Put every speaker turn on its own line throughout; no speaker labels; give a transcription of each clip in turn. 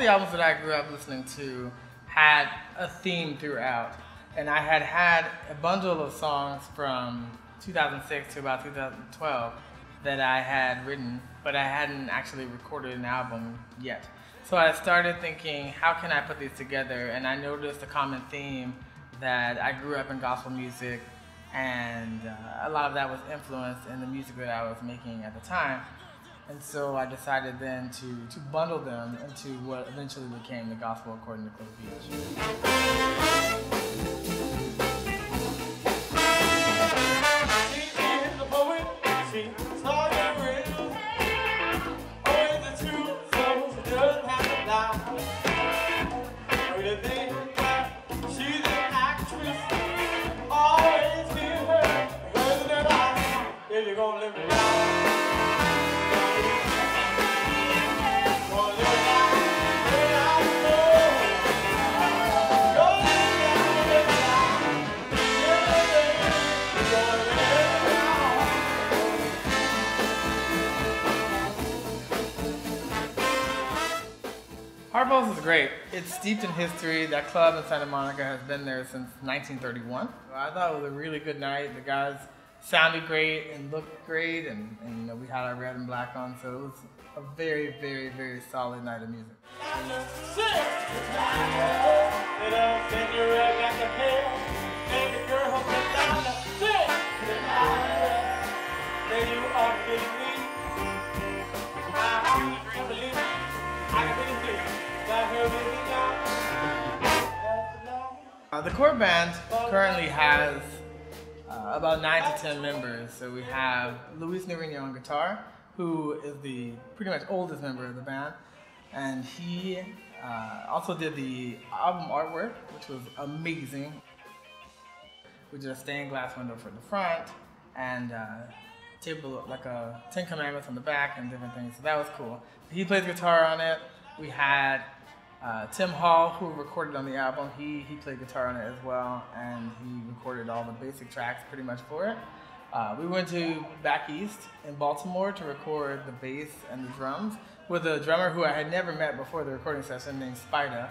the albums that I grew up listening to had a theme throughout. And I had a bundle of songs from 2006 to about 2012 that I had written, but I hadn't actually recorded an album yet. So I started thinking, how can I put these together? And I noticed a common theme that I grew up in gospel music, and a lot of that was influenced in the music that I was making at the time. And so I decided then to bundle them into what eventually became the Gospel According to Cliff Beach. Harvelle's is great. It's steeped in history. That club in Santa Monica has been there since 1931. I thought it was a really good night. The guys sounded great and looked great, and you know, we had our red and black on, so it was a very, very, very solid night of music. The core band currently has about 9 to 10 members. So we have Luis Nariño on guitar, who is the pretty much oldest member of the band, and he also did the album artwork, which was amazing. We did a stained glass window for the front, and table like a 10 Commandments on the back and different things. So that was cool. He plays guitar on it. We had Tim Hall, who recorded on the album, he played guitar on it as well, and he recorded all the basic tracks pretty much for it. We went to back east in Baltimore to record the bass and the drums with a drummer who I had never met before the recording session named Spida,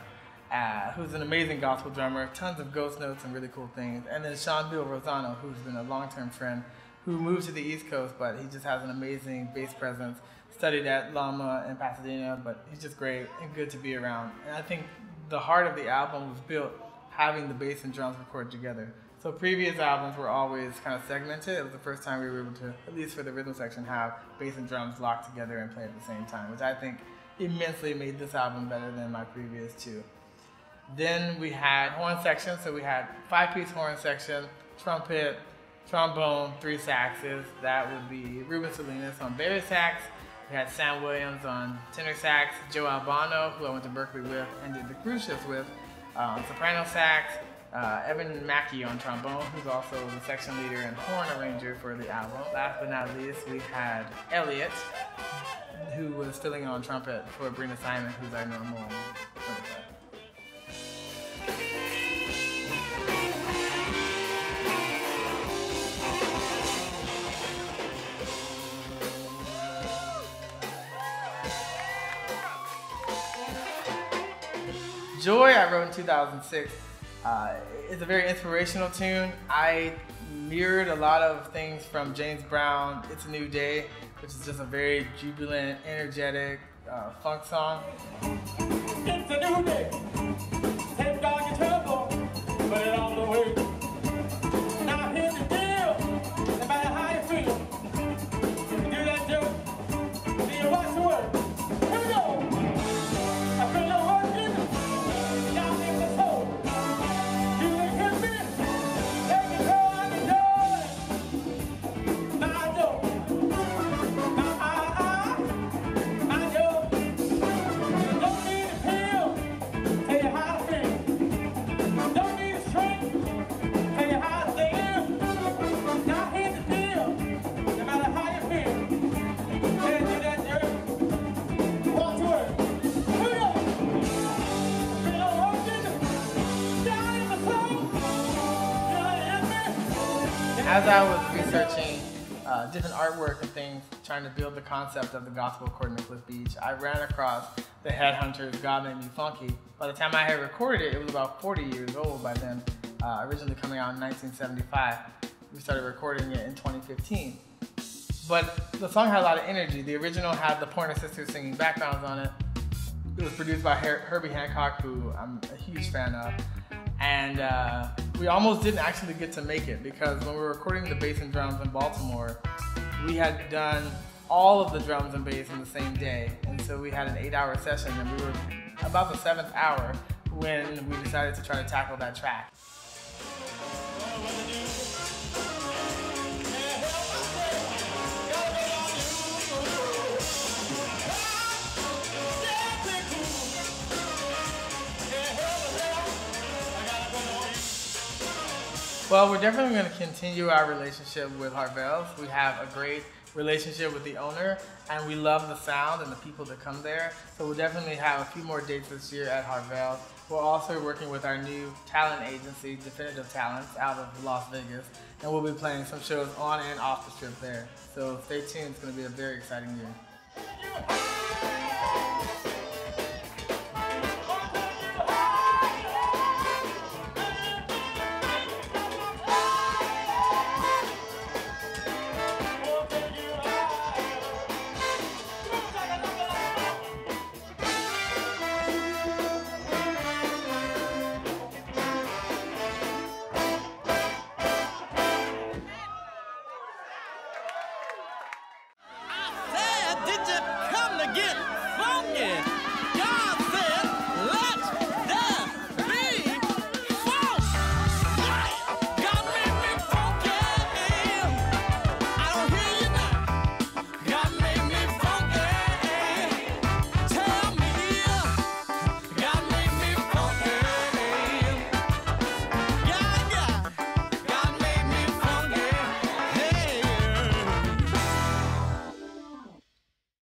who's an amazing gospel drummer, tons of ghost notes and really cool things. And then Sean Bill Rosano, who's been a long-term friend, who moved to the East Coast, but he just has an amazing bass presence. Studied at Lama in Pasadena, but he's just great and good to be around. And I think the heart of the album was built having the bass and drums recorded together. So previous albums were always kind of segmented. It was the first time we were able to, at least for the rhythm section, have bass and drums locked together and play at the same time, which I think immensely made this album better than my previous two. Then we had horn section, so we had 5-piece horn section, trumpet, trombone, 3 saxes. That would be Ruben Salinas on bass sax. We had Sam Williams on tenor sax, Joe Albano, who I went to Berkeley with and did the cruise ships with, on soprano sax, Evan Mackey on trombone, who's also the section leader and horn arranger for the album. Last but not least, we had Elliot, who was filling in on trumpet for Brina Simon, who's our normal trumpet player. Joy, I wrote in 2006. It's a very inspirational tune. I mirrored a lot of things from James Brown, It's a New Day, which is just a very jubilant, energetic funk song.
It's a new day. Take down your trouble, put it on the way. Now here's the deal. No matter how you feel, you can do that joke. Do you watch the word? Here we go. I feel no working down in the soul. You can hear me. Take it all I can do. Now I know. Now I know. You don't need a pill. Tell you how to feel. Don't need a shrink. Tell you how to live. Now here's the deal. No matter how you feel, can't do that dirt. Walk to work. Here we go. Feel working down in the soul. You hear me?
As I was researching different artwork and things, trying to build the concept of the gospel according to Cliff Beach, I ran across the Headhunters' God Made Me Funky. By the time I had recorded it, it was about 40 years old by then, originally coming out in 1975. We started recording it in 2015. But the song had a lot of energy. The original had the Pointer Sisters singing backgrounds on it. It was produced by Herbie Hancock, who I'm a huge fan of. And we almost didn't actually get to make it because when we were recording the bass and drums in Baltimore, we had done all of the drums and bass in the same day. And so we had an 8-hour session, and we were about the 7th hour when we decided to try to tackle that track. Well, we're definitely going to continue our relationship with Harvelle. We have a great relationship with the owner, and we love the sound and the people that come there. So we'll definitely have a few more dates this year at Harvelle. We're also working with our new talent agency, Definitive Talents, out of Las Vegas, and we'll be playing some shows on and off the strip there. So stay tuned, it's going to be a very exciting year.